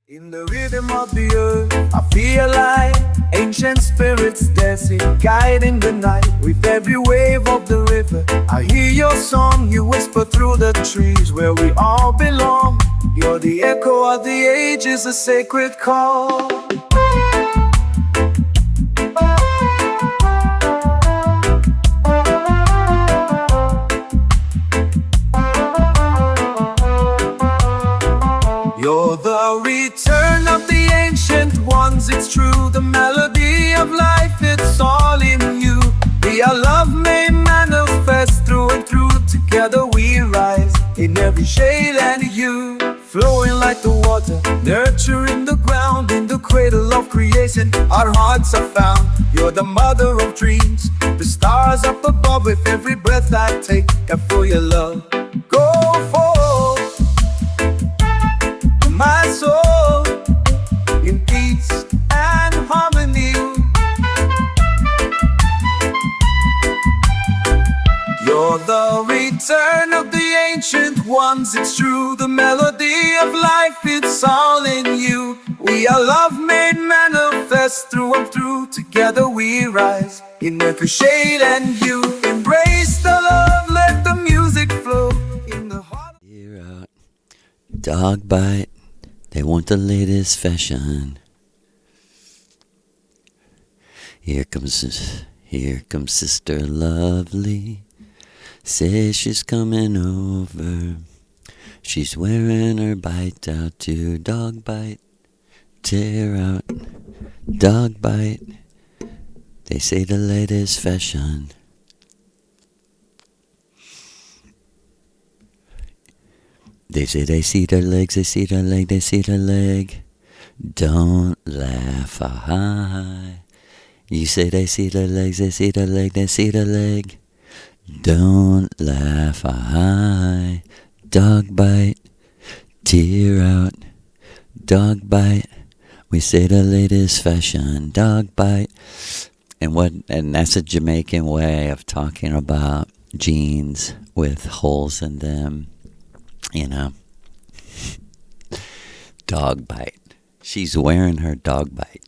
In the rhythm of the earth, I feel like ancient spirits dancing, guiding the night. With every wave of the river, I hear your song. You whisper through the trees where we all belong. You're the echo of the ages, a sacred call. You're the return of the ancient ones. It's true, the melody of life, it's all in you. We are love may manifest through and through. Together we rise in every shade and hue. Flowing like the water, nurturing the ground. In the cradle of creation, our hearts are found. You're the mother of dreams, the stars up above. With every breath I take, I feel your love. Go forth, my soul, in peace and harmony. You're the return of the ancient ones. It's true, the melody of life, it's all in you. We are love made manifest through and through. Together we rise in every shade and hue. Embrace the love, let the music flow in the heart. You're out, dog bite. They want the latest fashion. Here comes Sister Lovely. Says she's coming over. She's wearing her bite out to dog bite. Tear out, dog bite. They say the latest fashion. They say they see their legs, they see their leg, they see their leg. Don't laugh, ah. You say they see their legs, they see their leg, they see their leg. Don't laugh, ah. Dog bite, tear out, dog bite. We say the latest fashion, dog bite. And that's a Jamaican way of talking about jeans with holes in them. You know, dog bite. She's wearing her dog bite.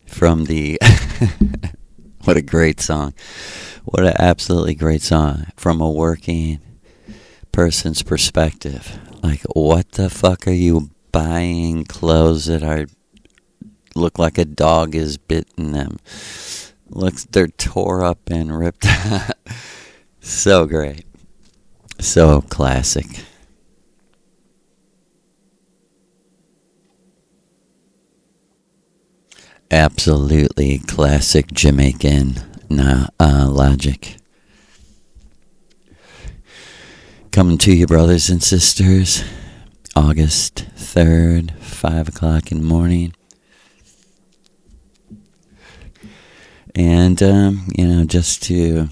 From the, what a great song. What an absolutely great song. From a working person's perspective. Like, what the fuck are you buying clothes that look like a dog is bitten them? Looks, they're tore up and ripped out. So great. So classic. Absolutely classic Jamaican logic. Coming to you, brothers and sisters. August 3rd, 5 o'clock in the morning. And, just to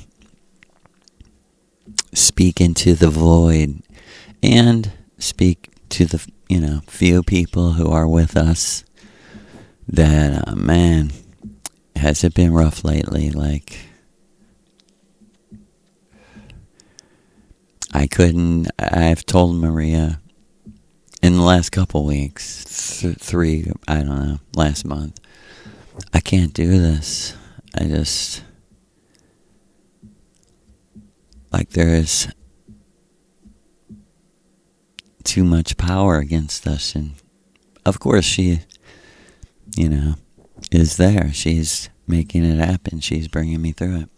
speak into the void and speak to the, few people who are with us that, man, has it been rough lately? Like, I've told Maria in the last couple weeks, last month, I can't do this. There is too much power against us. And of course she, is there. She's making it happen. She's bringing me through it.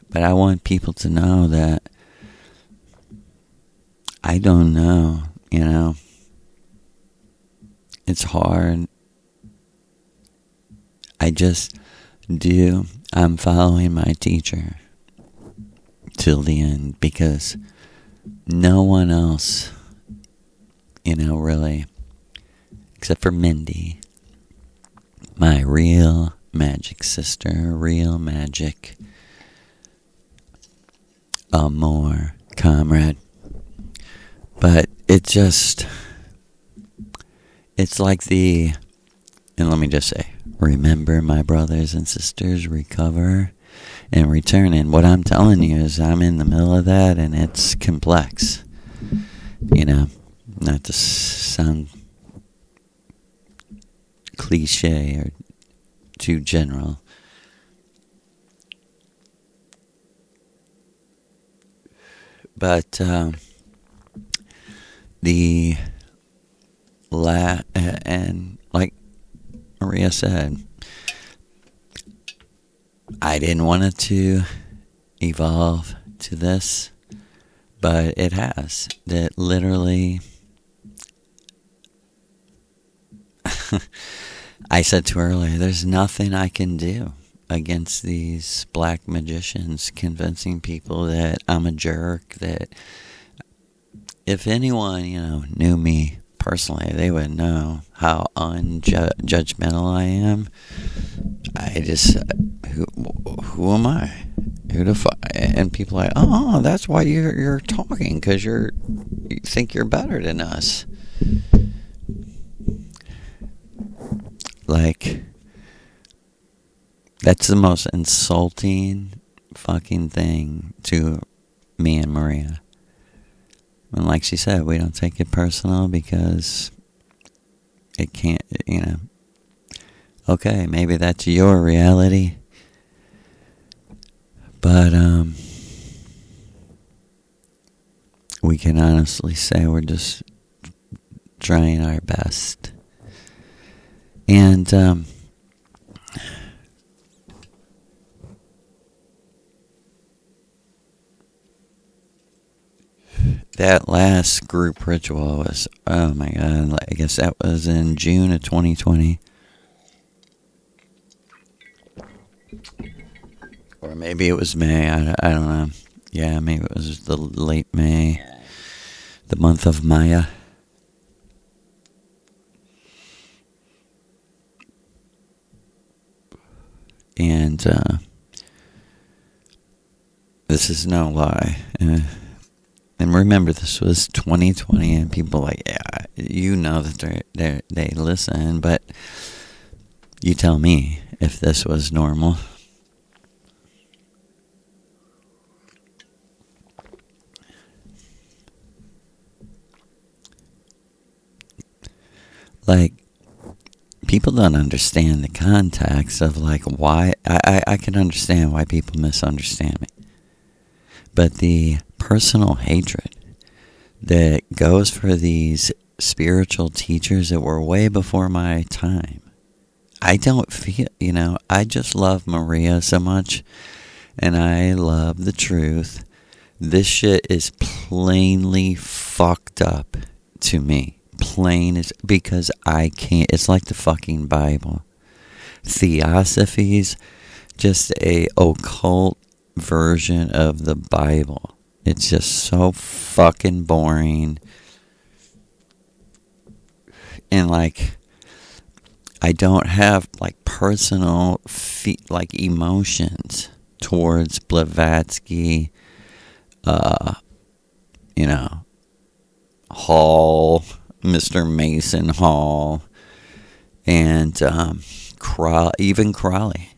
But I want people to know that I don't know, it's hard. I just do. I'm following my teacher till the end because no one else, really, except for Mindy, my real magic sister, real magic amour, comrade. But it's like and let me just say, remember, my brothers and sisters, recover and return. And what I'm telling you is I'm in the middle of that, and it's complex. not to sound cliche or too general. But and like Maria said, I didn't want it to evolve to this, but it has. That literally, I said to her earlier, there's nothing I can do against these black magicians convincing people that I'm a jerk, that if anyone, knew me personally, they would know how unjudgmental I am. I just, who am I? Who the fuck? And people are like, oh, that's why you're talking, because you think you're better than us. Like, that's the most insulting fucking thing to me and Maria. And like she said, we don't take it personal because it can't, okay, maybe that's your reality. But we can honestly say we're just trying our best. And that last group ritual was, oh my God, I guess that was in June of 2020. Or maybe it was May, I don't know. Yeah, maybe it was the late May, the month of Maya. And this is no lie. And remember, this was 2020, and people like, yeah, that they listen, but you tell me if this was normal. Like, people don't understand the context of, like, why. I can understand why people misunderstand me. But the personal hatred that goes for these spiritual teachers that were way before my time. I don't feel, I just love Maria so much, and I love the truth. This shit is plainly fucked up to me. Plain is because I can't. It's like the fucking Bible. Theosophy's just a occult version of the Bible. It's just so fucking boring. And like, I don't have like personal emotions towards Blavatsky, Hall, Mr. Mason Hall, and even Crowley.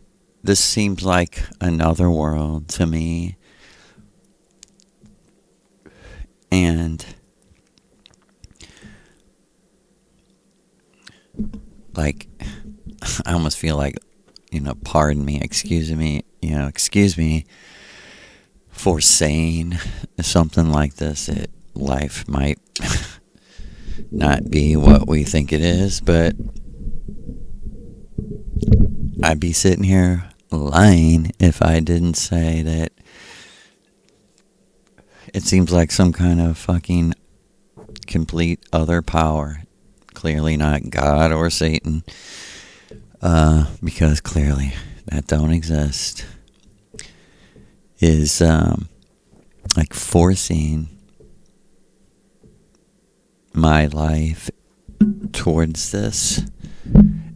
This seems like another world to me. And like, I almost feel like, pardon me, excuse me for saying something like this. Life might not be what we think it is, but I'd be sitting here lying if I didn't say that it seems like some kind of fucking complete other power, clearly not God or Satan, because clearly that don't exist, is like forcing my life towards this.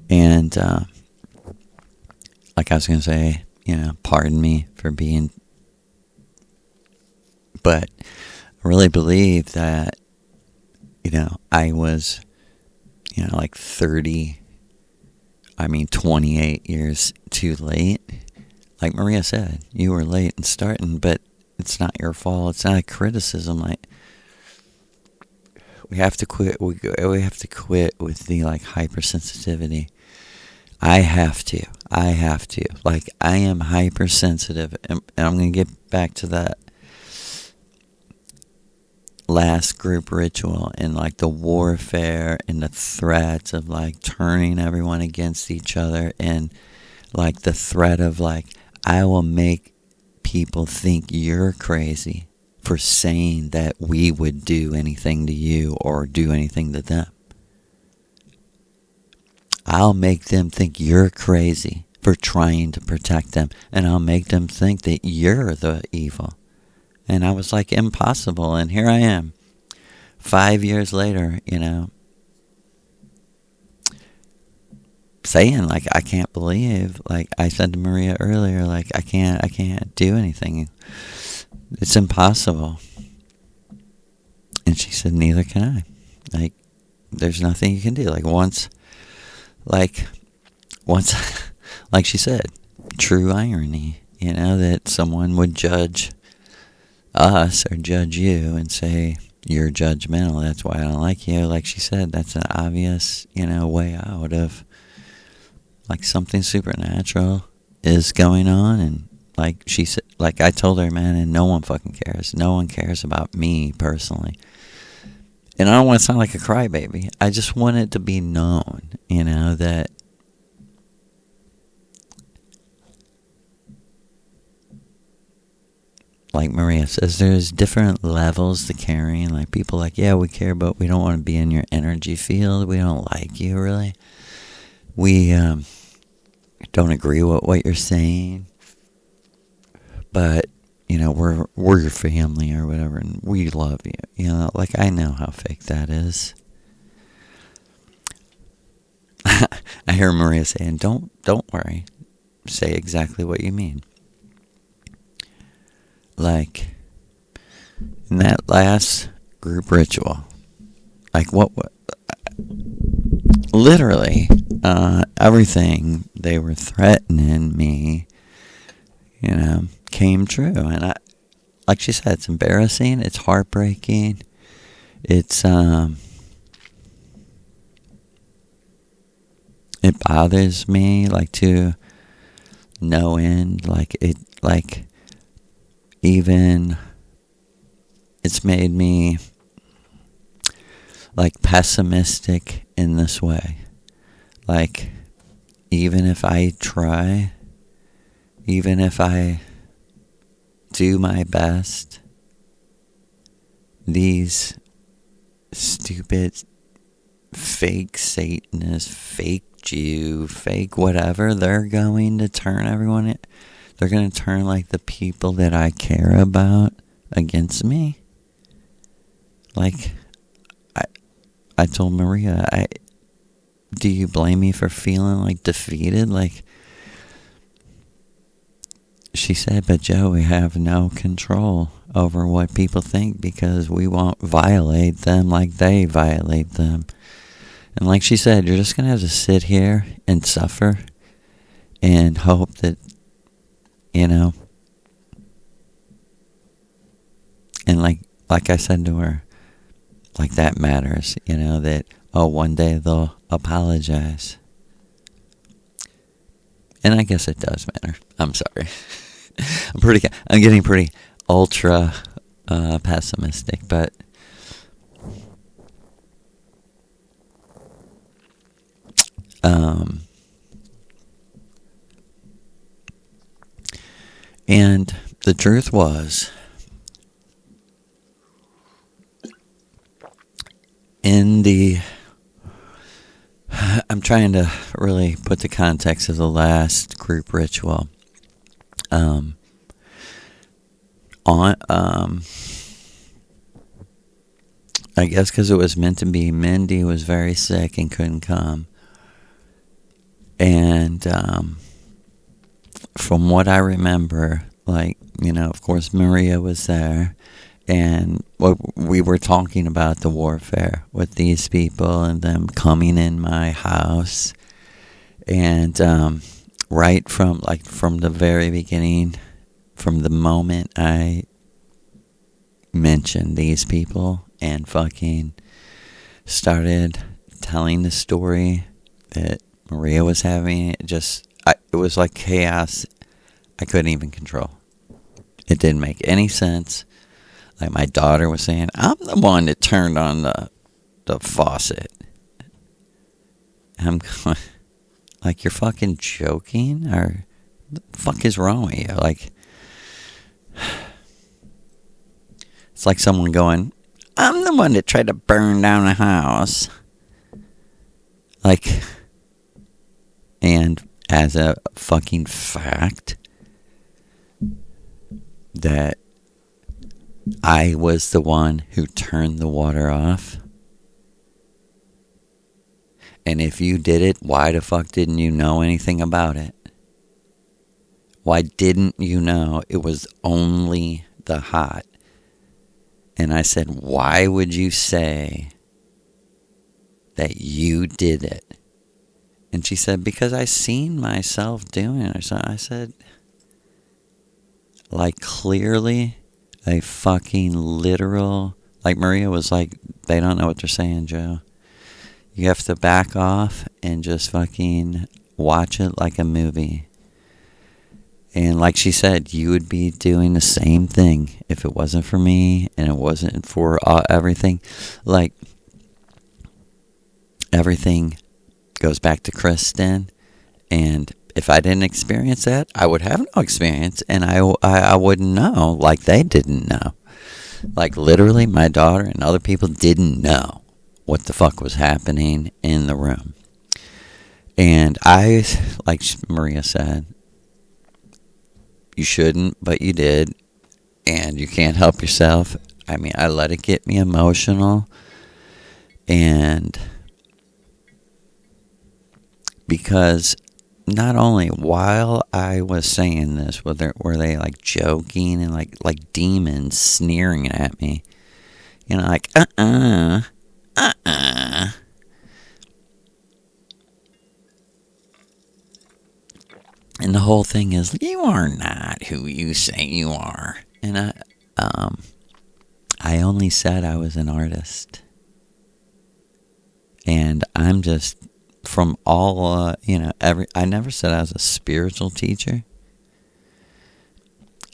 And like I was going to say, pardon me for being, but I really believe that, I was, like 28 years too late. Like Maria said, you were late in starting, but it's not your fault. It's not a criticism. Like, We have to quit. We have to quit with the like hypersensitivity. I have to. Like, I am hypersensitive, and I'm gonna get back to that last group ritual and like the warfare and the threats of like turning everyone against each other, and like the threat of like, I will make people think you're crazy for saying that we would do anything to you or do anything to them. I'll make them think you're crazy for trying to protect them, and I'll make them think that you're the evil. And I was like, impossible. And here I am, 5 years later, saying like, I can't believe, like I said to Maria earlier, like I can't do anything. It's impossible. And she said, neither can I. Like, there's nothing you can do. Like once, like she said, true irony, that someone would judge us or judge you and say, you're judgmental, that's why I don't like you. Like she said, that's an obvious, way out of like something supernatural is going on. And like she said, like I told her, man, and no one fucking cares. No one cares about me personally. And I don't want to sound like a crybaby. I just want it to be known, that like Maria says, there's different levels to caring. Like people like, yeah, we care, but we don't want to be in your energy field. We don't like you, really. We don't agree with what you're saying. But, we're your family or whatever, and we love you. Like I know how fake that is. I hear Maria saying, don't worry. Say exactly what you mean. Like, in that last group ritual, like what literally, everything they were threatening me, came true. And like she said, it's embarrassing, it's heartbreaking, it's, it bothers me, like, to no end, like, even, it's made me, like, pessimistic in this way. Like, even if I try, even if I do my best, these stupid fake Satanists, fake Jew, fake whatever, they're going to turn everyone, they're going to turn like the people that I care about against me. Like, I told Maria, do you blame me for feeling like defeated? Like, she said, but Joe, we have no control over what people think because we won't violate them like they violate them. And like she said, you're just going to have to sit here and suffer and hope that, and like I said to her, like that matters, that, one day they'll apologize. And I guess it does matter. I'm sorry. I'm getting pretty ultra pessimistic, but and the truth was, I'm trying to really put the context of the last group ritual. I guess because it was meant to be, Mindy was very sick and couldn't come. And from what I remember, like, of course Maria was there, and we were talking about the warfare with these people and them coming in my house. And right from the very beginning, from the moment I mentioned these people and fucking started telling the story that Maria was having, it was like chaos I couldn't even control. It didn't make any sense. Like my daughter was saying, I'm the one that turned on the faucet. I'm going, like, you're fucking joking? Or what the fuck is wrong with you? Like, it's like someone going, I'm the one that tried to burn down a house. Like, and as a fucking fact, that I was the one who turned the water off. And if you did it, why the fuck didn't you know anything about it? Why didn't you know it was only the hot? And I said, why would you say that you did it? And she said, because I seen myself doing it. So I said, like, clearly, a fucking literal, like Maria was like, they don't know what they're saying, Joe. You have to back off and just fucking watch it like a movie. And like she said, you would be doing the same thing if it wasn't for me and it wasn't for everything. Like, everything goes back to Kristen. And if I didn't experience that, I would have no experience. And I wouldn't know, like they didn't know. Like, literally, my daughter and other people didn't know what the fuck was happening in the room. And I, like Maria said, you shouldn't, but you did. And you can't help yourself. I mean, I let it get me emotional. And because not only while I was saying this, were they like joking and like demons sneering at me. You know, like, And the whole thing is, you are not who you say you are. And I only said I was an artist. And I'm just, from all, I never said I was a spiritual teacher.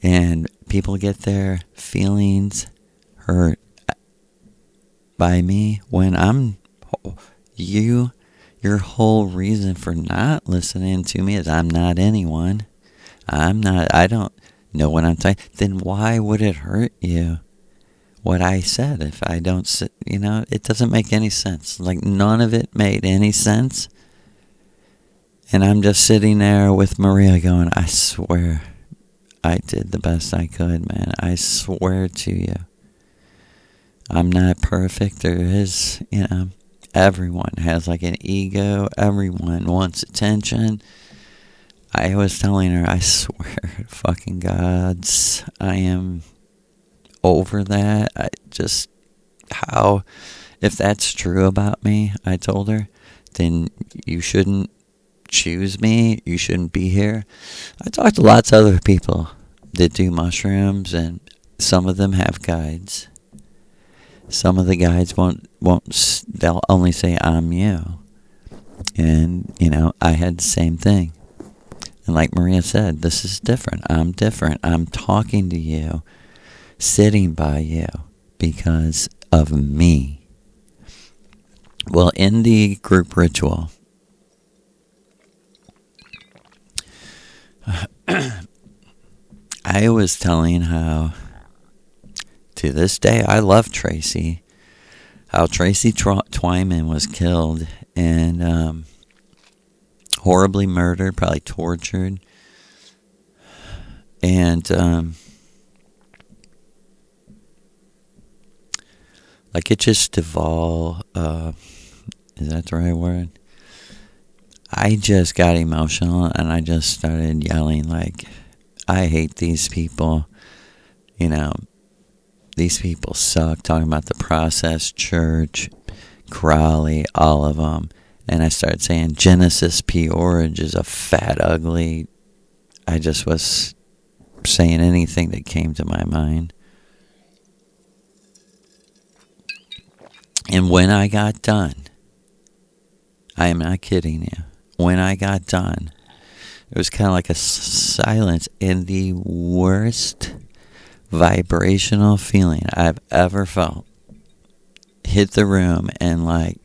And people get their feelings hurt by me when your whole reason for not listening to me is I'm not anyone. I don't know what I'm saying. Then why would it hurt you what I said if I don't, it doesn't make any sense. Like, none of it made any sense. And I'm just sitting there with Maria going, I swear I did the best I could, man. I swear to you. I'm not perfect. There is, everyone has like an ego. Everyone wants attention. I was telling her, I swear to fucking gods, I am over that. If that's true about me, I told her, then you shouldn't choose me. You shouldn't be here. I talked to lots of other people that do mushrooms, and some of them have guides. Some of the guides won't, they'll only say, I'm you. And, I had the same thing. And like Maria said, this is different. I'm different. I'm talking to you, sitting by you, because of me. Well, in the group ritual, I was telling how, to this day, I love Tracy. How Tracy Twyman was killed and horribly murdered, probably tortured. And like, it just devolved. Is that the right word? I just got emotional and I just started yelling like, I hate these people. These people suck. Talking about the Process Church, Crowley, all of them. And I started saying Genesis P. Orridge is a fat, ugly. I just was saying anything that came to my mind. And when I got done, I am not kidding you, when I got done, it was kind of like a silence, and the worst vibrational feeling I've ever felt hit the room, and like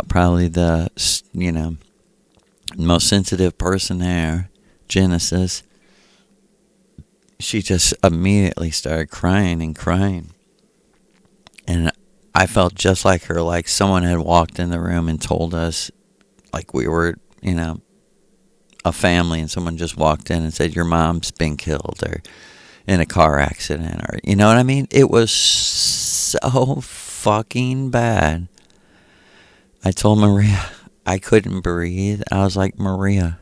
probably the most sensitive person there, Genesis, she just immediately started crying and crying. And I felt just like her, like someone had walked in the room and told us, like we were, a family, and someone just walked in and said, your mom's been killed or in a car accident, or, you know what I mean? It was so fucking bad. I told Maria I couldn't breathe. I was like, Maria,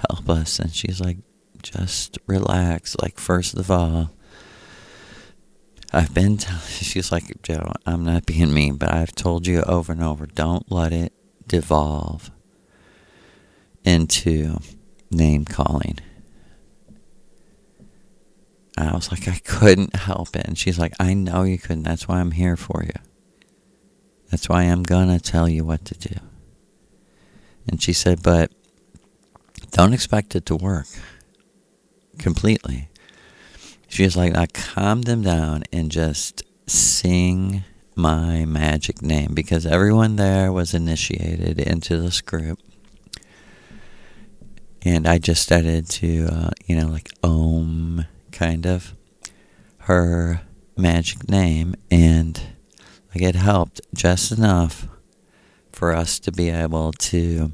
help us. And she's like, just relax. Like, first of all, she's like, Joe, I'm not being mean, but I've told you over and over, don't let it devolve into name calling. And I was like, I couldn't help it. And she's like, I know you couldn't. That's why I'm here for you. That's why I'm gonna tell you what to do. And she said, but don't expect it to work completely. She was like, now calm them down and just sing my magic name, because everyone there was initiated into this group. And I just started to, like Om, kind of, her magic name. And like it helped just enough for us to be able to,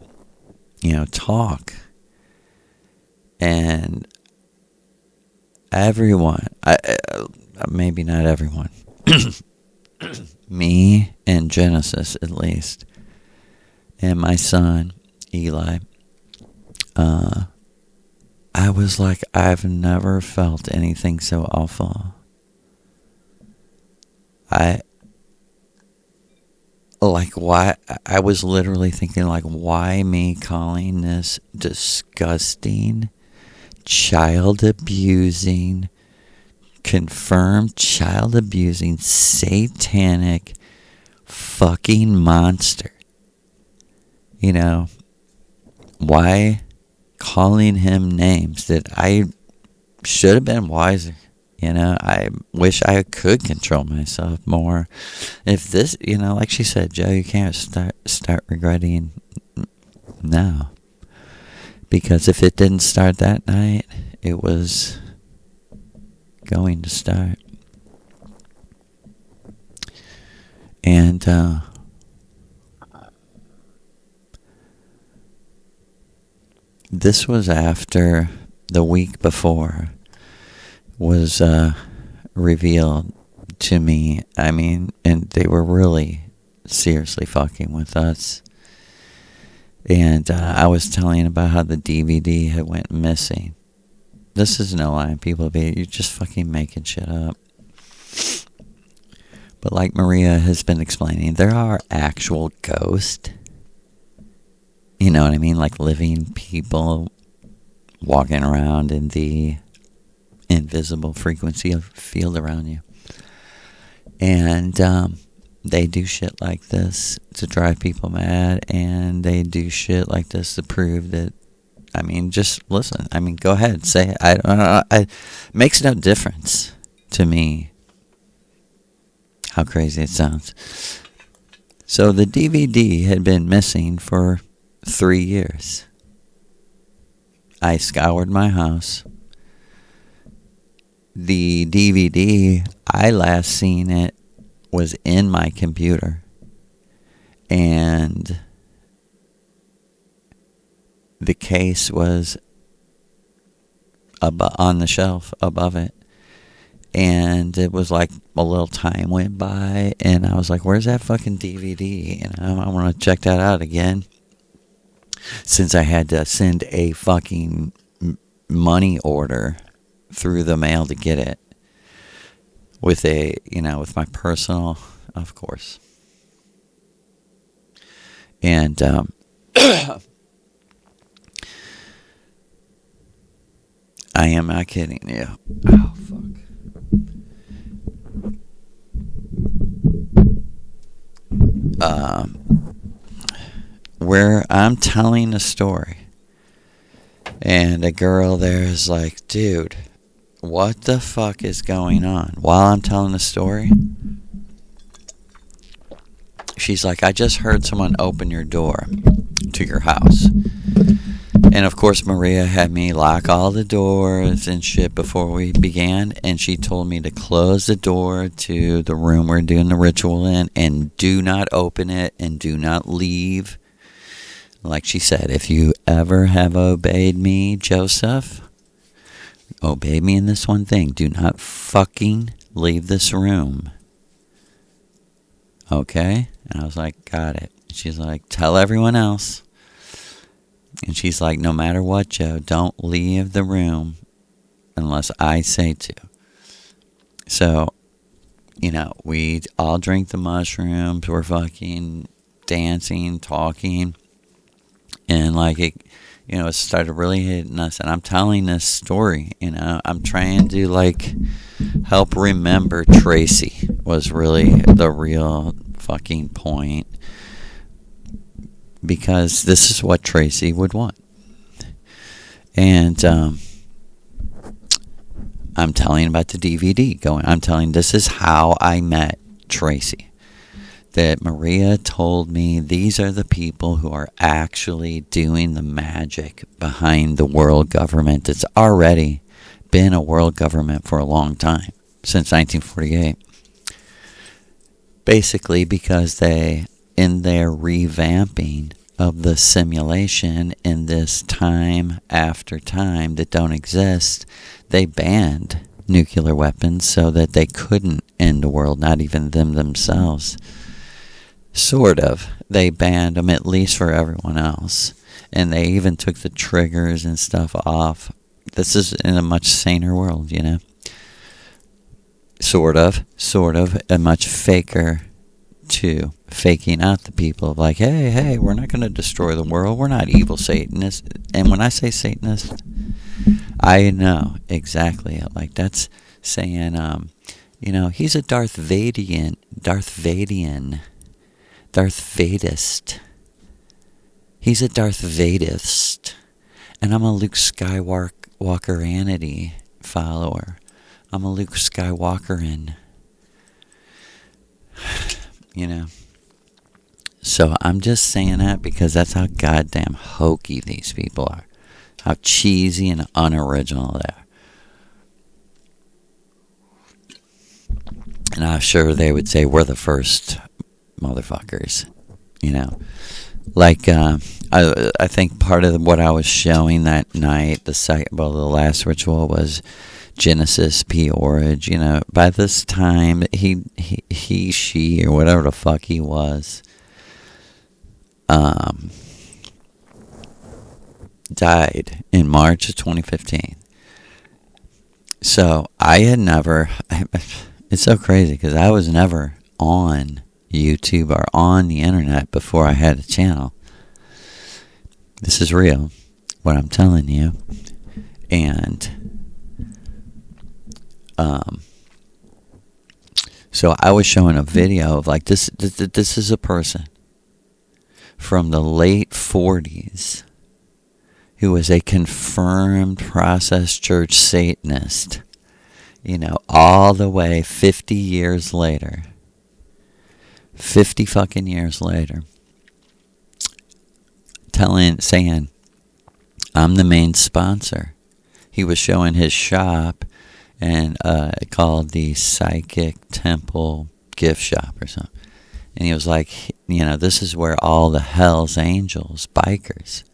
talk. And everyone, maybe not everyone, me and Genesis at least, and my son, Eli, I was like, I've never felt anything so awful. Why? I was literally thinking, like, why me calling this disgusting, child abusing, confirmed child abusing, satanic fucking monster? Why calling him names that I should have been wiser? I wish I could control myself more. If this, like she said, Joe, you can't start regretting now. Because if it didn't start that night, it was going to start. And this was after the week before was revealed to me. I mean, and they were really seriously fucking with us. And I was telling about how the DVD had went missing. This is no lie, people. You're just fucking making shit up. But like Maria has been explaining, there are actual ghosts. You know what I mean? Like living people walking around in the invisible frequency of field around you. And they do shit like this to drive people mad, and they do shit like this to prove that, I mean, just listen. I mean, go ahead, say it. I don't know. It makes no difference to me how crazy it sounds. So the DVD had been missing for 3 years. I scoured my house. The DVD, I last seen it was in my computer. And the case was on the shelf above it. And it was like a little time went by, and I was like, where's that fucking DVD? I want to check that out again. Since I had to send a fucking money order through the mail to get it. With with my personal, of course. And, I am not kidding you. Oh, fuck. where I'm telling a story, and a girl there is like, dude, what the fuck is going on? While I'm telling the story, she's like, I just heard someone open your door to your house. And of course, Maria had me lock all the doors and shit before we began. And she told me to close the door to the room we're doing the ritual in, and do not open it and do not leave. Like she said, if you ever have obeyed me, Joseph, obey me in this one thing. Do not fucking leave this room. Okay? And I was like, got it. She's like, tell everyone else. And she's like, no matter what, Joe, don't leave the room unless I say to. So, we all drink the mushrooms. We're fucking dancing, talking. And it started really hitting us. And I'm telling this story, I'm trying to help remember Tracy was really the real fucking point. Because this is what Tracy would want. And I'm telling about the DVD I'm telling this is how I met Tracy. That Maria told me these are the people who are actually doing the magic behind the world government. It's already been a world government for a long time, since 1948. Basically because in their revamping of the simulation in this time after time that don't exist, they banned nuclear weapons so that they couldn't end the world, not even them themselves. Sort of. They banned them, at least for everyone else. And they even took the triggers and stuff off. This is in a much saner world, Sort of. A much faker to faking out the people of hey, we're not going to destroy the world. We're not evil Satanists. And when I say Satanist, I know exactly. That's saying, he's a Darth Vadist. He's a Darth Vadist. And I'm a Luke Skywalkeranity follower. I'm a Luke Skywalkerin. So I'm just saying that because that's how goddamn hokey these people are. How cheesy and unoriginal they are. And I'm sure they would say we're the first motherfuckers. I think part of what I was showing that night, the last ritual was Genesis P. Orridge. By this time, she, or whatever the fuck he was, died in March of 2015. So I had never, it's so crazy because I was never on YouTube or on the internet before I had a channel. This is real, what I'm telling you. And so I was showing a video of this is a person from the late 40s who was a confirmed process church Satanist, all the way 50 years later. 50 fucking years later. Saying, I'm the main sponsor. He was showing his shop and called the Psychic Temple Gift Shop or something. And he was like, this is where all the Hell's Angels bikers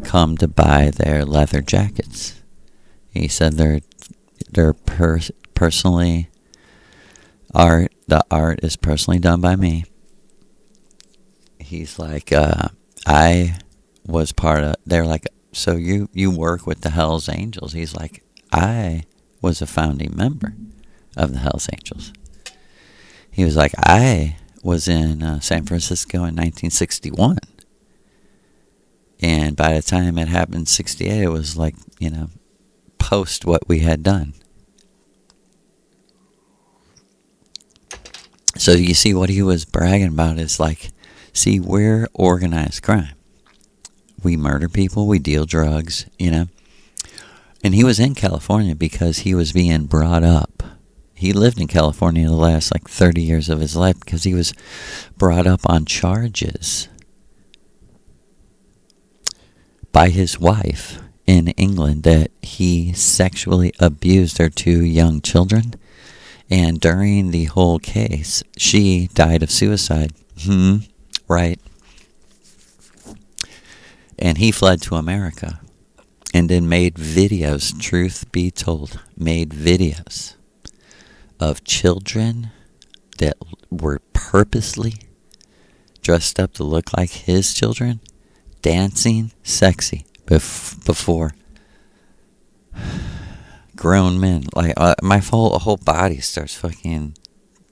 come to buy their leather jackets. He said they're personally the art is personally done by me. He's like, I was part of. They're like, so you work with the Hell's Angels? He's like, I was a founding member of the Hell's Angels. He was like, I was in San Francisco in 1961. And by the time it happened in 68, it was post what we had done. So you see what he was bragging about is See, we're organized crime. We murder people, we deal drugs, And he was in California because he was being brought up. He lived in California the last 30 years of his life because he was brought up on charges by his wife in England that he sexually abused their 2 young children. And during the whole case, she died of suicide. Right. And he fled to America and then made videos, truth be told, made videos of children that were purposely dressed up to look like his children, dancing sexy before grown men. My whole body starts fucking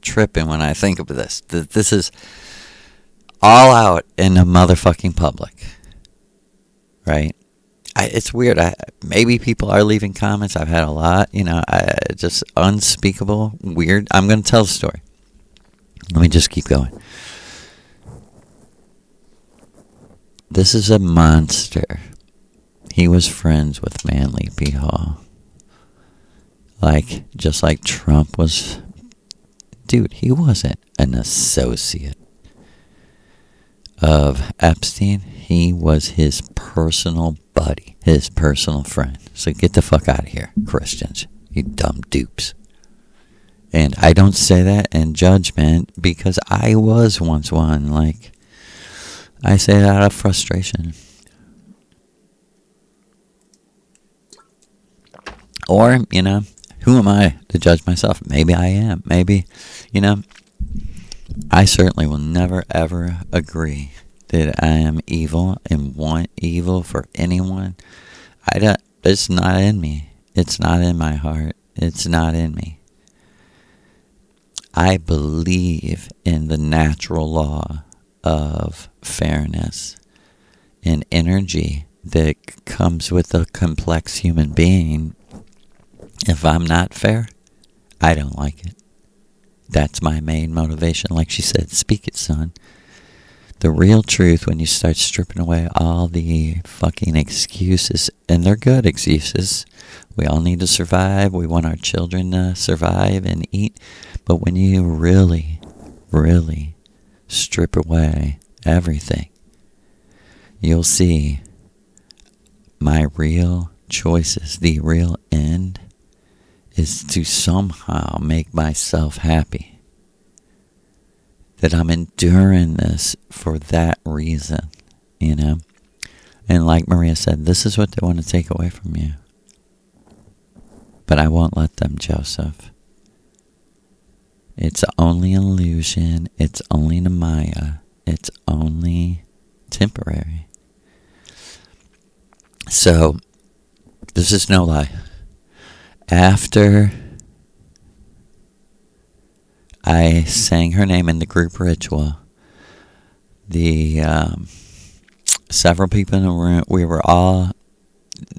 tripping when I think of this. This is all out in the motherfucking public. Right? It's weird. Maybe people are leaving comments. I've had a lot. Just unspeakable, weird. I'm going to tell the story. Let me just keep going. This is a monster. He was friends with Manly P. Hall. Just like Trump was. Dude, he wasn't an associate of Epstein. He was his personal buddy, his personal friend. So get the fuck out of here, Christians, you dumb dupes. And I don't say that in judgment because I was once one. I say that out of frustration. Or, who am I to judge myself? Maybe I am. Maybe, I certainly will never ever agree that I am evil and want evil for anyone. It's not in me. It's not in my heart. It's not in me. I believe in the natural law of fairness and energy that comes with a complex human being. If I'm not fair, I don't like it. That's my main motivation. Like she said, speak it, son. The real truth, when you start stripping away all the fucking excuses, and they're good excuses. We all need to survive. We want our children to survive and eat. But when you really, really strip away everything, you'll see my real choices. The real end is to somehow make myself happy. That I'm enduring this for that reason, And like Maria said, this is what they want to take away from you. But I won't let them, Joseph. It's only an illusion. It's only the Maya. It's only temporary. So, this is no lie. After I sang her name in the group ritual, the several people in the room, we were all,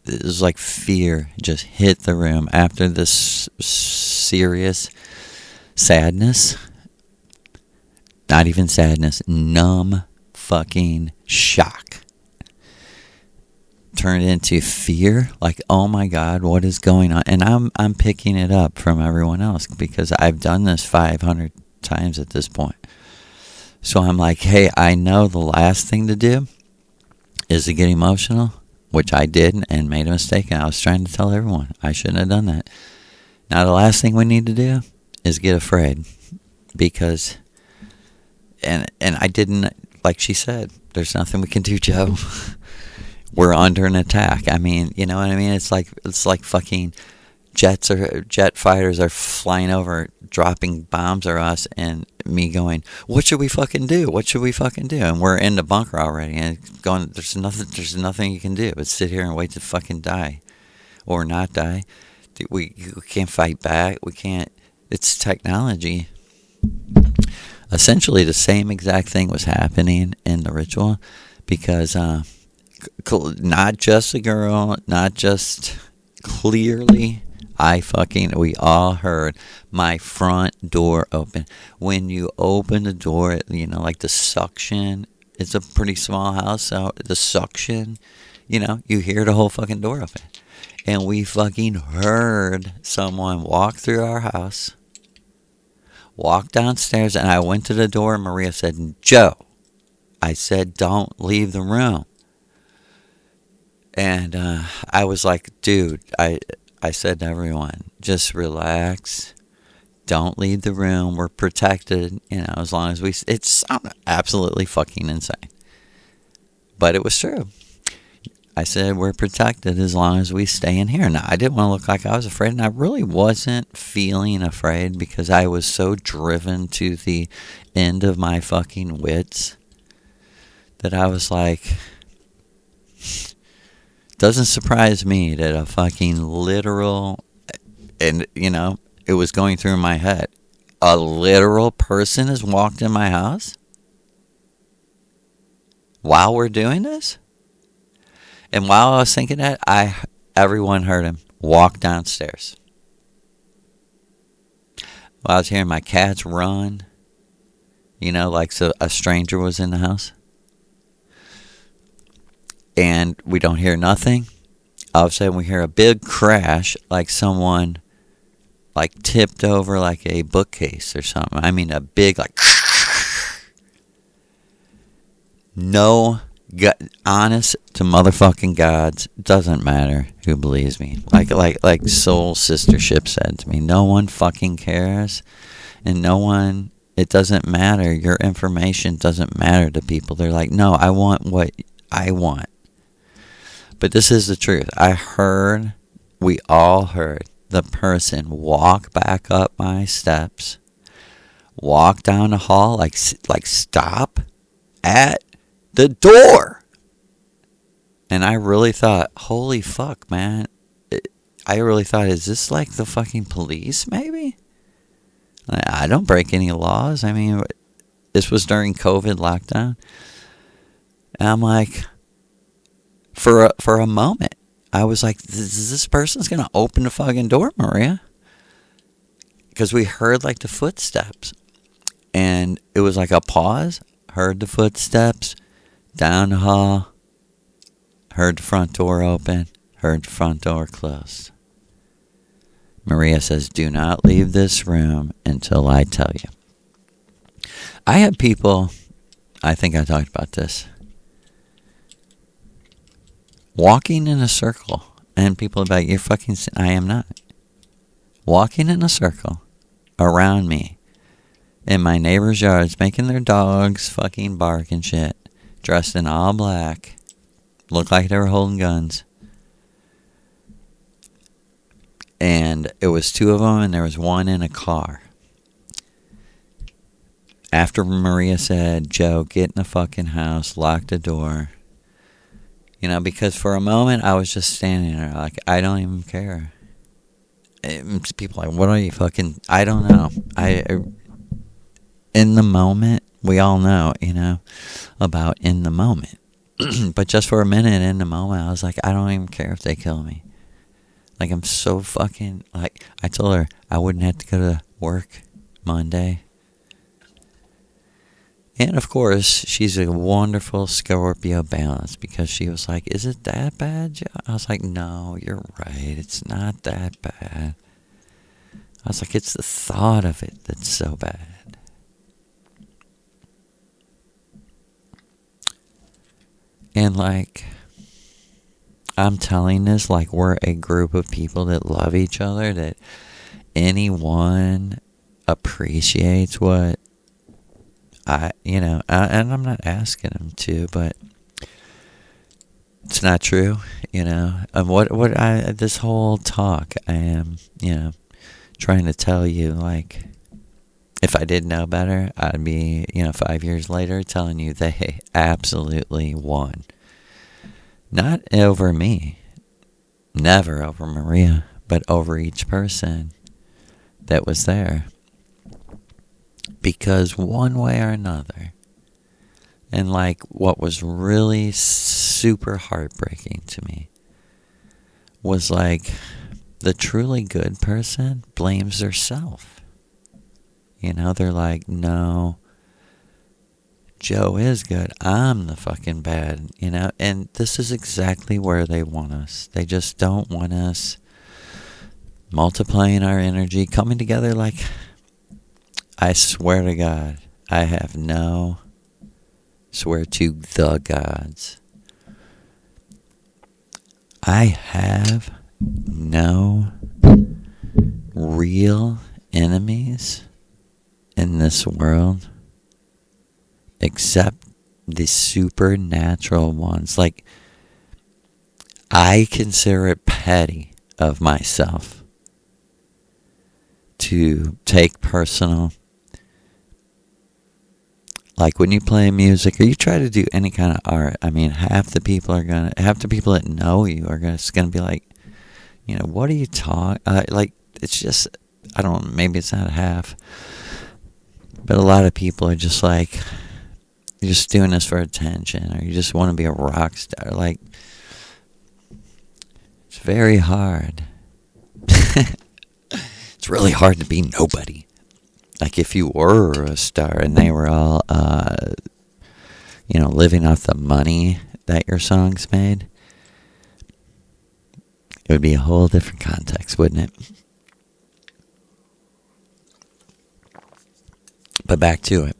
it was like fear just hit the room after this serious sadness. Not even sadness, numb fucking shock turned into fear, like, oh my God, what is going on? And I'm picking it up from everyone else because I've done this 500 times at this point. So I'm like, hey, I know the last thing to do is to get emotional, which I did and made a mistake, and I was trying to tell everyone I shouldn't have done that. Now the last thing we need to do is get afraid, because and I didn't, like she said, there's nothing we can do, Joe. We're under an attack. I mean, you know what I mean? It's like fucking jet fighters are flying over, dropping bombs at us, and me going, what should we fucking do? What should we fucking do? And we're in the bunker already, and going, there's nothing you can do but sit here and wait to fucking die, or not die. We can't fight back. We can't. It's technology. Essentially, the same exact thing was happening in the ritual, because not just a girl, not just clearly We all heard my front door open. When you open the door, like the suction, it's a pretty small house, so the suction, you hear the whole fucking door open. And we fucking heard someone walk through our house, walk downstairs, and I went to the door, and Maria said, Joe, I said, don't leave the room. And I was like, dude, I said to everyone, just relax. Don't leave the room. We're protected, as long as we... It sounded absolutely fucking insane. But it was true. I said, we're protected as long as we stay in here. Now, I didn't want to look like I was afraid, and I really wasn't feeling afraid because I was so driven to the end of my fucking wits that I was like... Doesn't surprise me that a fucking literal, and it was going through my head, a literal person has walked in my house while we're doing this? And while I was thinking that, everyone heard him walk downstairs. While I was hearing my cats run, like so a stranger was in the house. And we don't hear nothing. All of a sudden we hear a big crash, like someone tipped over like a bookcase or something. I mean a big no, honest to motherfucking gods, doesn't matter who believes me. Like Soul Sistership said to me, no one fucking cares, and no one. It doesn't matter. Your information doesn't matter to people. They're like, no, I want what I want. But this is the truth. We all heard the person walk back up my steps, walk down the hall, like stop at the door. And I really thought, holy fuck, man. I really thought, is this like the fucking police, maybe? I don't break any laws. I mean, this was during COVID lockdown. And I'm like... For a moment, I was like, this person's going to open the fucking door, Maria. Because we heard like the footsteps. And it was like a pause. Heard the footsteps. Down the hall. Heard the front door open. Heard the front door closed. Maria says, do not leave this room until I tell you. I had people, I think I talked about this, walking in a circle, and people are like, you're fucking... I am not. Walking in a circle around me in my neighbor's yards, making their dogs fucking bark and shit, dressed in all black, looked like they were holding guns. And it was two of them, and there was one in a car. After Maria said, Joe, get in the fucking house, lock the door... because for a moment I was just standing there like, I don't even care. People are like, what are you fucking... I don't know. In the moment, we all know, about in the moment. But just for a minute in the moment, I was like, I don't even care if they kill me. Like, I'm so fucking... Like, I told her I wouldn't have to go to work Monday. And of course, she's a wonderful Scorpio balance, because she was like, is it that bad, Joe? I was like, no, you're right. It's not that bad. I was like, it's the thought of it that's so bad. And like, I'm telling this like we're a group of people that love each other, that anyone appreciates what and I'm not asking him to, but it's not true, this whole talk, I am, trying to tell you, like, if I did know better, I'd be, 5 years later telling you they absolutely won. Not over me, never over Maria, but over each person that was there. Because one way or another, and like what was really super heartbreaking to me was like, the truly good person blames herself. They're like, no, Joe is good. I'm the fucking bad, And this is exactly where they want us. They just don't want us multiplying our energy, coming together like, I swear to God, swear to the gods, I have no real enemies in this world except the supernatural ones. Like, I consider it petty of myself to take personal. Like, when you play music or you try to do any kind of art, half the people that know you are gonna be like, what are you talking? It's just, I don't know, maybe it's not half. But a lot of people are just like, you're just doing this for attention, or you just want to be a rock star. Like, it's very hard. It's really hard to be nobody. Like, if you were a star and they were all, living off the money that your songs made, it would be a whole different context, wouldn't it? But back to it.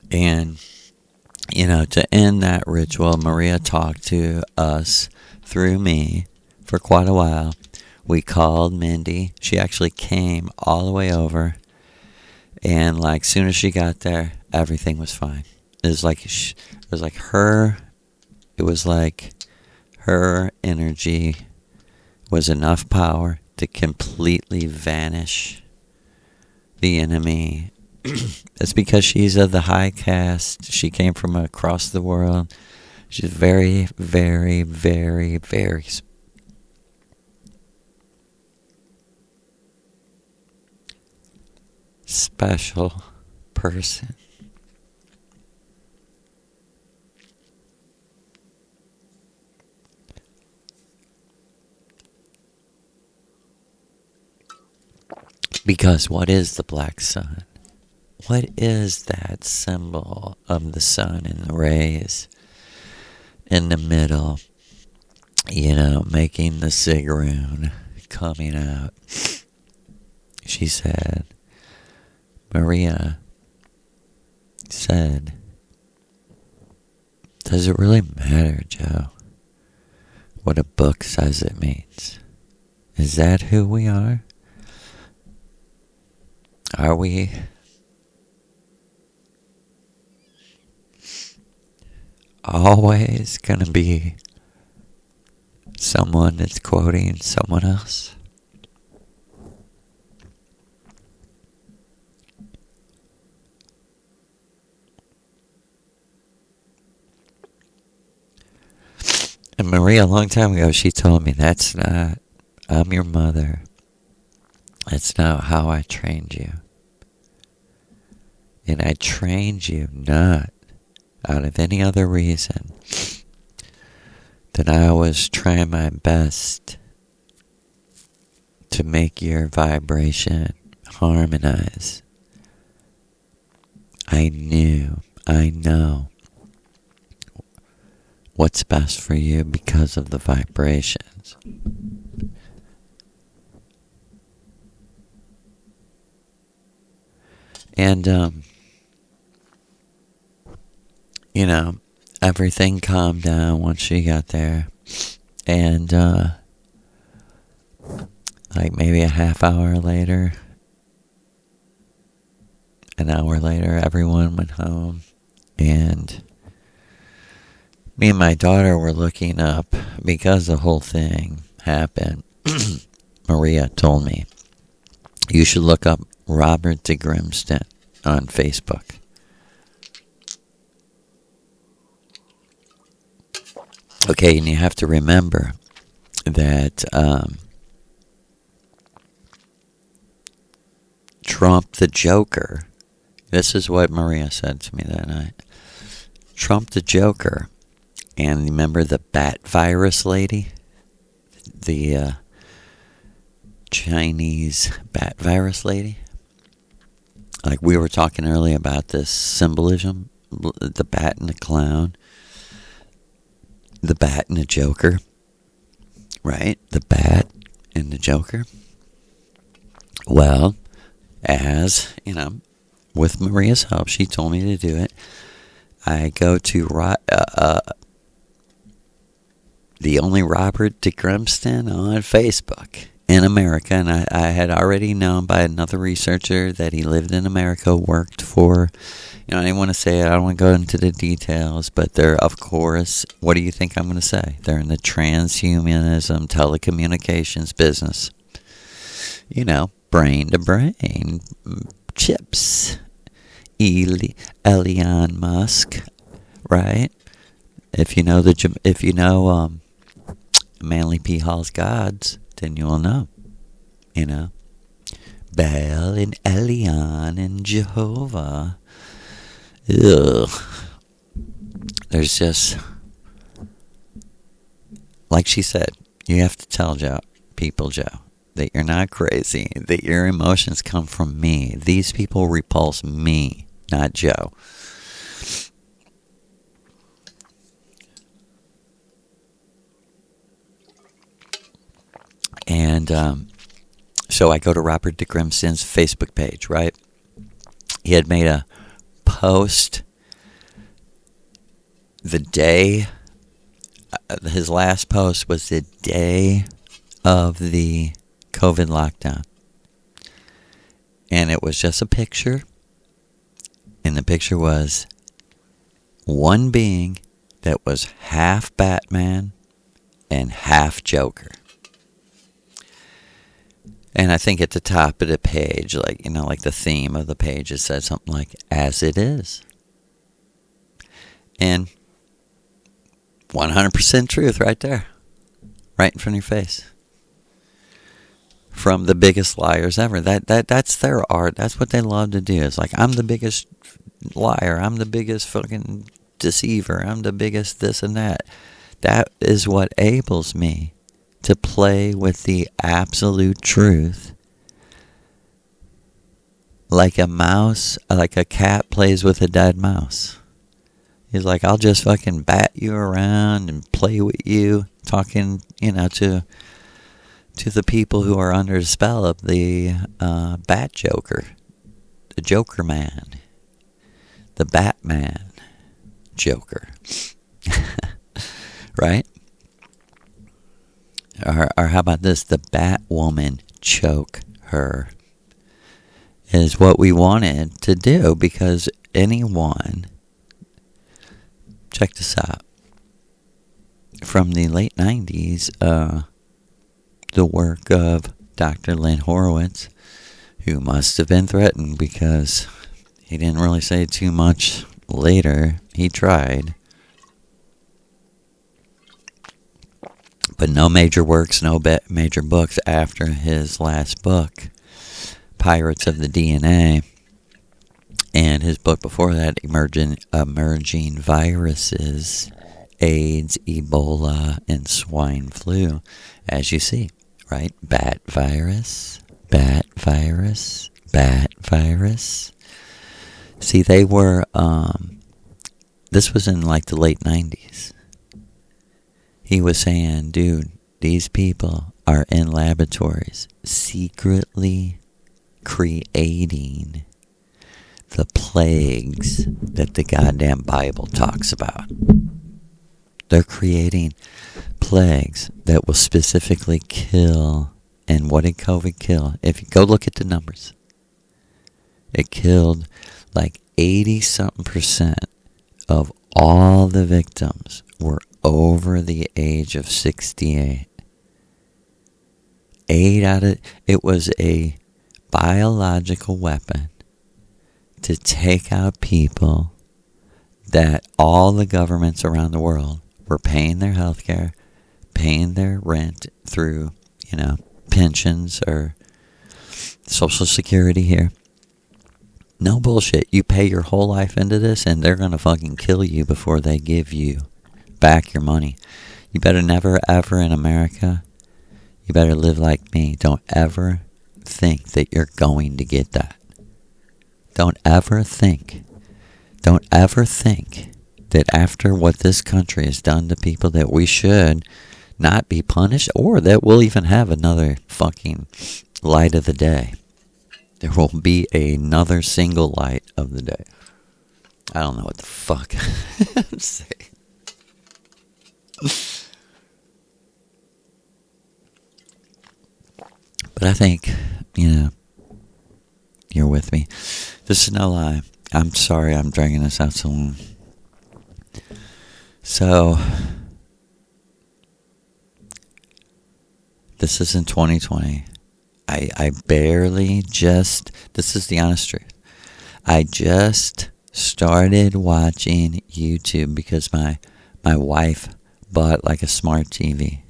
And, to end that ritual, Maria talked to us through me for quite a while. We called Mindy. She actually came all the way over. And, soon as she got there, everything was fine. It was like her energy was enough power to completely vanish the enemy. It's because she's of the high caste. She came from across the world. She's very, very, very, very special person. Because what is the black sun? What is that symbol of the sun and the rays in the middle, making the cigarette coming out? She said, Maria said, does it really matter, Joe, what a book says it means? Is that who we are? Are we always going to be someone that's quoting someone else? And Maria, a long time ago, she told me, I'm your mother. That's not how I trained you. And I trained you not out of any other reason than I was trying my best to make your vibration harmonize. I know what's best for you because of the vibrations. And, everything calmed down once she got there. And, maybe a half hour later, an hour later, everyone went home. And me and my daughter were looking up because the whole thing happened. Maria told me, you should look up Robert de Grimston on Facebook. Okay, and you have to remember that Trump the Joker, this is what Maria said to me that night. Trump the Joker, and remember the bat virus lady? the Chinese bat virus lady. Like we were talking earlier about this symbolism, the bat and the clown, the bat and the Joker, right? The bat and the Joker. Well, as, with Maria's help, she told me to do it. I go to the only Robert DeGrimston on Facebook in America, and I had already known by another researcher that he lived in America, worked for, I didn't want to say it, I don't want to go into the details, but they're, of course, what do you think I'm going to say? They're in the transhumanism, telecommunications business. Brain to brain, chips, Elon Musk, right? If you know Manly P. Hall's gods, then you will know. Baal and Elion and Jehovah. Ugh. There's just, like she said, you have to tell Joe, that you're not crazy, that your emotions come from me. These people repulse me, not Joe. And so I go to Robert DeGrimston's Facebook page, right? He had made a post the day, his last post was the day of the COVID lockdown. And it was just a picture. And the picture was one being that was half Batman and half Joker. And I think at the top of the page, like the theme of the page, it said something like, as it is. And 100% truth right there. Right in front of your face. From the biggest liars ever. That's their art. That's what they love to do. It's like, I'm the biggest liar. I'm the biggest fucking deceiver. I'm the biggest this and that. That is what enables me to play with the absolute truth. Like a mouse, like a cat plays with a dead mouse. He's like, I'll just fucking bat you around and play with you, talking, to the people who are under the spell of the Bat Joker, the Joker Man, the Batman Joker, right? Or how about this? The Batwoman choke her is what we wanted to do, because anyone, check this out, from the late 90s, the work of Dr. Lynn Horowitz, who must have been threatened because he didn't really say too much later. He tried. But no major works, no major books after his last book, Pirates of the DNA. And his book before that, Emerging Viruses, AIDS, Ebola, and Swine Flu. As you see, right? Bat virus, bat virus, bat virus. See, they were, this was in like the late 90s. He was saying, dude, these people are in laboratories secretly creating the plagues that the goddamn Bible talks about. They're creating plagues that will specifically kill. And what did COVID kill? If you go look at the numbers, it killed like 80-something% of all the victims were over the age of 68. It was a biological weapon to take out people that all the governments around the world were paying their health care, paying their rent through, pensions or Social Security here. No bullshit. You pay your whole life into this and they're going to fucking kill you before they give you back your money. You better never ever in America You better live like me. Don't ever think that you're going to get that. Don't ever think that after what this country has done to people that we should not be punished, or that we'll even have another fucking light of the day. There will be another single light of the day. I don't know what the fuck I'm saying. But I think, you're with me. This is no lie. I'm sorry I'm dragging this out so long. So, this is in 2020. I barely this is the honest truth. I just started watching YouTube because my wife bought like a smart TV.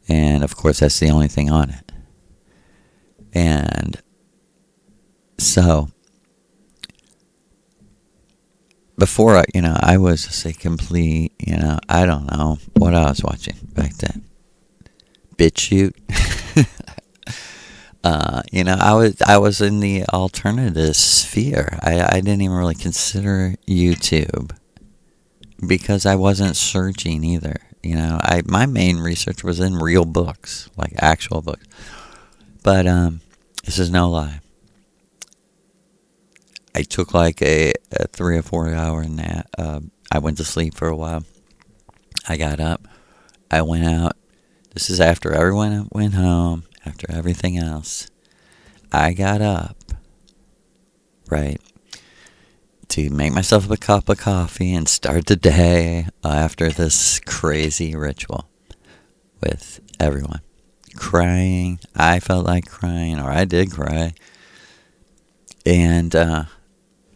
And of course that's the only thing on it. And so, before I was just a complete, I don't know what I was watching back then. BitChute. I was in the alternative sphere. I didn't even really consider YouTube because I wasn't searching either. My main research was in real books, like actual books. But this is no lie. I took like a 3 or 4 hour nap. I went to sleep for a while. I got up. I went out. This is after everyone went home, after everything else. I got up, right, to make myself a cup of coffee and start the day after this crazy ritual with everyone. Crying. I felt like crying, or I did cry. And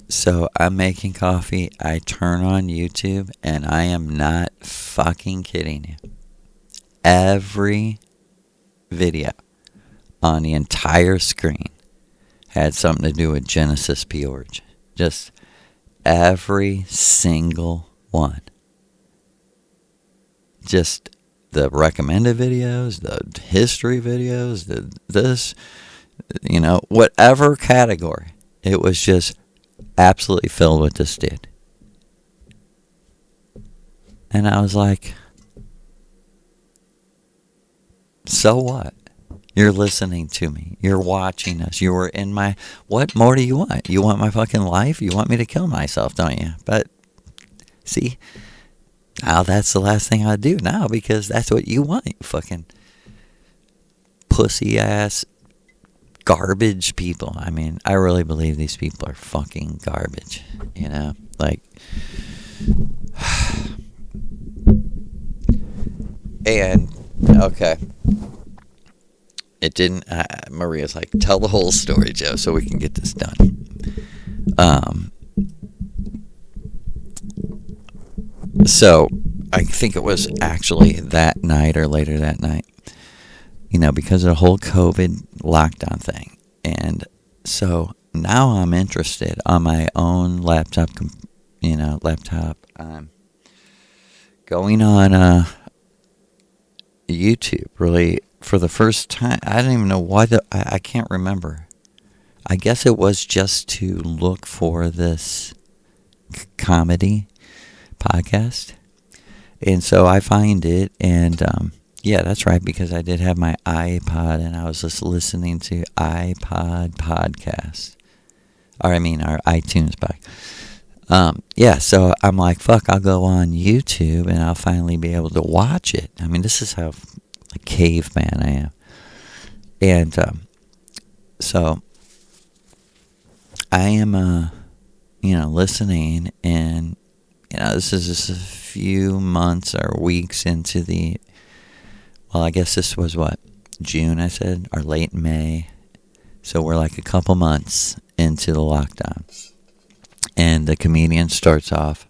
so I'm making coffee. I turn on YouTube, and I am not fucking kidding you. Every video on the entire screen had something to do with Genesis P. Origin. Just every single one. Just the recommended videos, the history videos, whatever category. It was just absolutely filled with this dude. And I was like, so what? You're listening to me. You're watching us. You were in my... What more do you want? You want my fucking life? You want me to kill myself, don't you? But, see... Now that's the last thing I do now because that's what you want, you fucking pussy ass garbage people. I mean, I really believe these people are fucking garbage, like. And okay, it didn't. Maria's like, tell the whole story, Joe, so we can get this done. So, I think it was actually that night or later that night, because of the whole COVID lockdown thing. And so, now I'm interested on my own laptop, I'm going on YouTube, really, for the first time. I don't even know why, I can't remember. I guess it was just to look for this comedy podcast. And so I find it, and yeah, that's right, because I did have my iPod, and I was just listening to iPod podcast. Or our iTunes podcast. Yeah, so I'm like, fuck, I'll go on YouTube, and I'll finally be able to watch it. I mean, this is how a caveman I am. And so I am, listening, and this is just a few months or weeks into I guess this was June, I said, or late May. So we're like a couple months into the lockdown. And the comedian starts off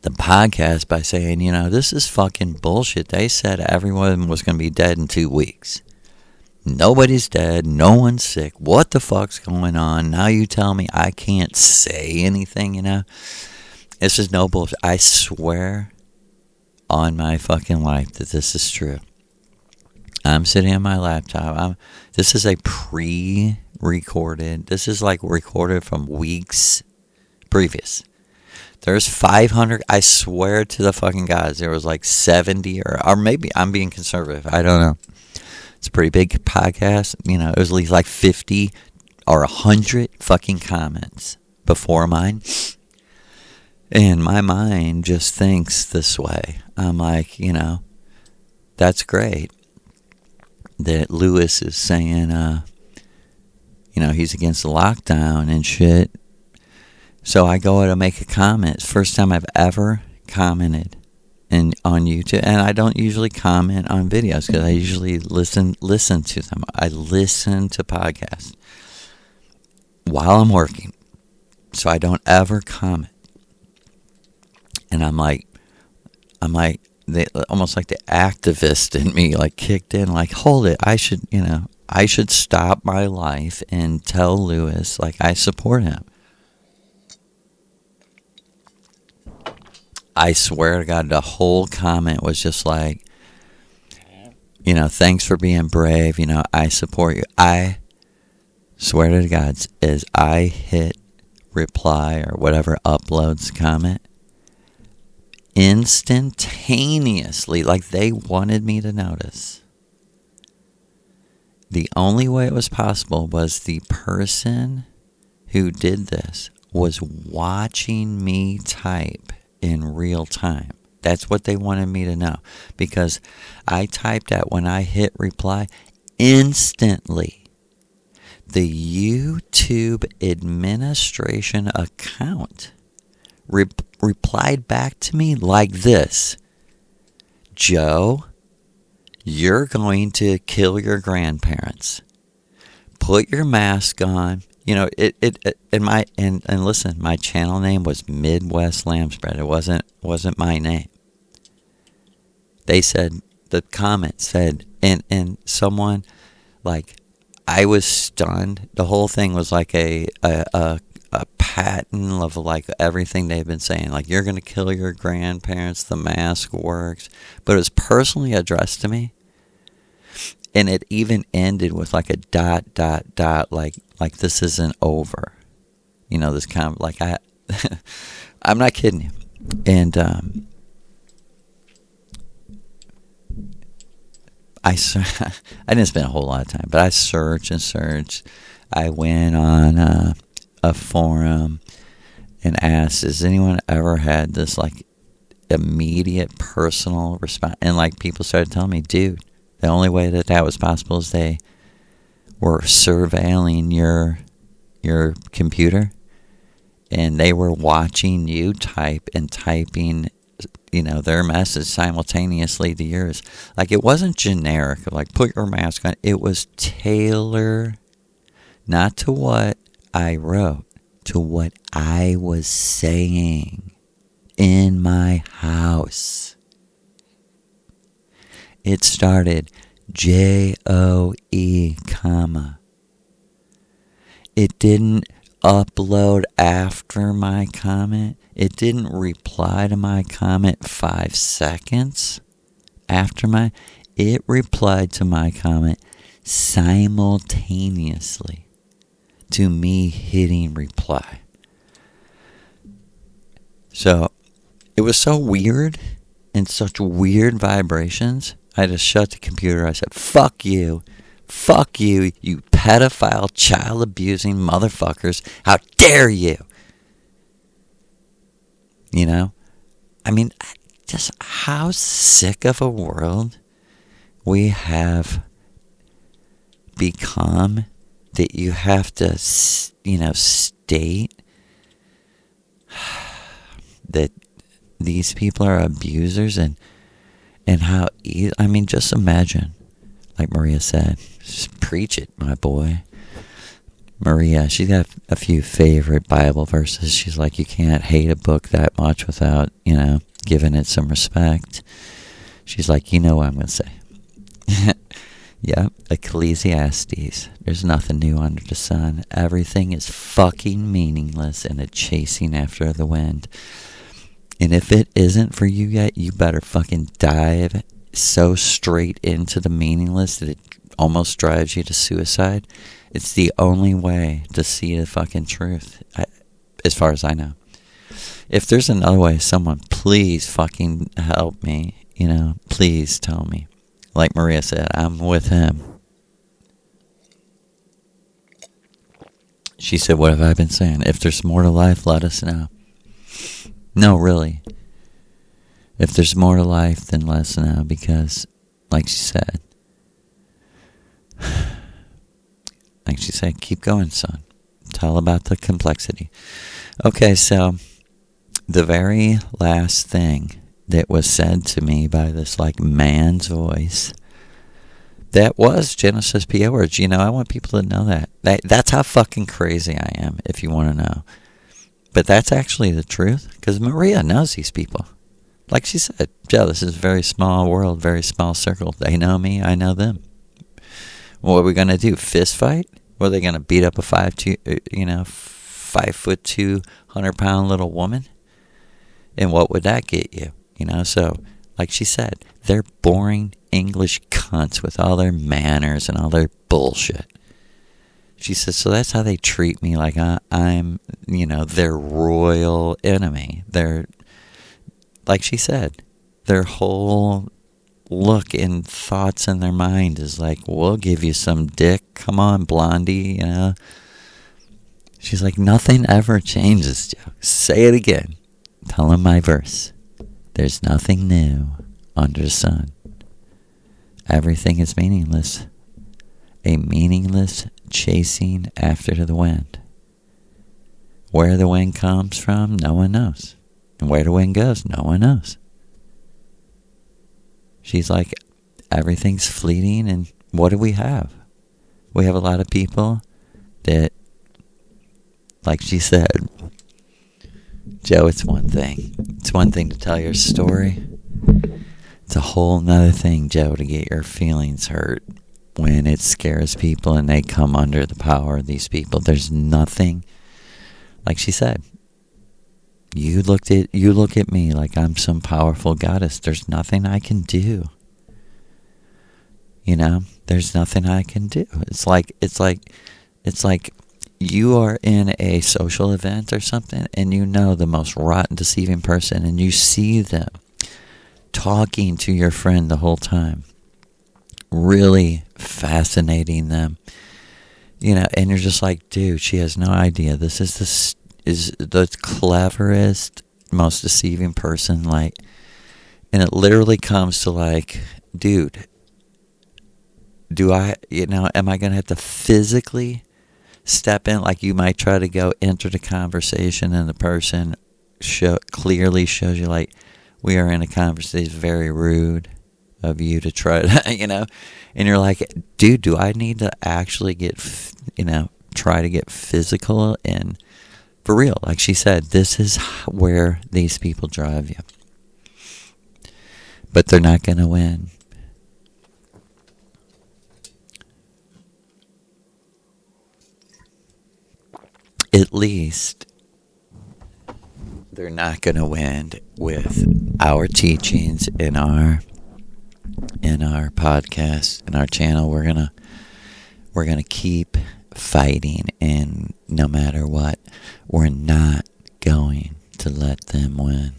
the podcast by saying, this is fucking bullshit. They said everyone was going to be dead in 2 weeks. Nobody's dead. No one's sick. What the fuck's going on? Now you tell me I can't say anything, This is no bullshit. I swear on my fucking life that this is true. I'm sitting on my laptop. This is a pre-recorded. This is like recorded from weeks previous. There's 500. I swear to the fucking gods, there was like 70 or maybe I'm being conservative. I don't know. It's a pretty big podcast. It was at least like 50 or 100 fucking comments before mine. And my mind just thinks this way. I'm like, that's great that Lewis is saying, he's against the lockdown and shit. So I go to make a comment. It's the first time I've ever commented on YouTube. And I don't usually comment on videos because I usually listen to them. I listen to podcasts while I'm working. So I don't ever comment. And I'm like, almost like the activist in me, like kicked in, like, hold it, I should stop my life and tell Lewis, like, I support him. I swear to God, the whole comment was just like, thanks for being brave, I support you. I swear to God, as I hit reply or whatever uploads comment, instantaneously, like they wanted me to notice. The only way it was possible was the person who did this was watching me type in real time. That's what they wanted me to know. Because I typed that when I hit reply, instantly the YouTube administration account replied back to me like this: Joe, you're going to kill your grandparents. Put your mask on. And listen, my channel name was Midwest Lamb Spread. It wasn't my name. They said, the comment said, and someone, like, I was stunned. The whole thing was like a pattern of like everything they've been saying, like, you're going to kill your grandparents, the mask works, but it was personally addressed to me, and it even ended with like a ... like this isn't over, this kind of like, I'm not kidding you. And I didn't spend a whole lot of time, but I searched. I went on a forum and asked, has anyone ever had this like immediate personal response? And like people started telling me, dude, the only way that was possible is they were surveilling your computer, and they were watching you type and typing, their message simultaneously to yours. Like, it wasn't generic, like, put your mask on. It was tailored, not to what I wrote, to what I was saying in my house. It started JOE, comma. It didn't upload after my comment. It didn't reply to my comment 5 seconds after it replied to my comment simultaneously to me hitting reply. So it was so weird and such weird vibrations. I just shut the computer. I said, fuck you, you pedophile, child abusing motherfuckers. How dare you? I mean, just how sick of a world we have become, that you have to, state that these people are abusers, and how, just imagine, like Maria said, just preach it, my boy. Maria, she's got a few favorite Bible verses. She's like, you can't hate a book that much without, giving it some respect. She's like, what I'm going to say. Yeah, Ecclesiastes. There's nothing new under the sun. Everything is fucking meaningless and a chasing after the wind. And if it isn't for you yet, you better fucking dive so straight into the meaningless that it almost drives you to suicide. It's the only way to see the fucking truth, as far as I know. If there's another way, someone please fucking help me. Please tell me. Like Maria said, I'm with him. She said, what have I been saying? If there's more to life, let us know. No, really. If there's more to life, then let us know. Because, like she said, keep going, son. Tell about the complexity. Okay, so the very last thing that was said to me by this man's voice, that was Genesis P.A. words. I want people to know that. That's how fucking crazy I am, if you want to know. But that's actually the truth, because Maria knows these people. Like she said, Joe, this is a very small world, very small circle. They know me, I know them. What are we going to do, fist fight? Or are they going to beat up a 5'2", 100-pound little woman? And what would that get you? So, like she said, they're boring English cunts with all their manners and all their bullshit. She says, so that's how they treat me, like I'm, their royal enemy. They're, like she said, their whole look and thoughts in their mind is like, we'll give you some dick, come on, blondie, She's like, nothing ever changes, Joe. Say it again. Tell them my verse. There's nothing new under the sun. Everything is meaningless. A meaningless chasing after the wind. Where the wind comes from, no one knows. And where the wind goes, no one knows. She's like, everything's fleeting, and what do we have? We have a lot of people that, like she said, Joe, it's one thing. It's one thing to tell your story. It's a whole nother thing, Joe, to get your feelings hurt when it scares people and they come under the power of these people. There's nothing, like she said, you look at me like I'm some powerful goddess. There's nothing I can do. There's nothing I can do. It's like you are in a social event or something, and the most rotten, deceiving person, and you see them talking to your friend the whole time, really fascinating them, and you're just like, dude, she has no idea. This is the cleverest, most deceiving person, and it literally comes to dude, am I going to have to physically step in? You might try to go enter the conversation, and the person clearly shows you, we are in a conversation. It's very rude of you to try to, and you're like, dude, do I need to actually try to get physical? And for real, like she said, this is where these people drive you. But they're not going to win. At least they're not going to win with our teachings in our podcast, in our channel. We're gonna keep fighting, and no matter what, we're not going to let them win.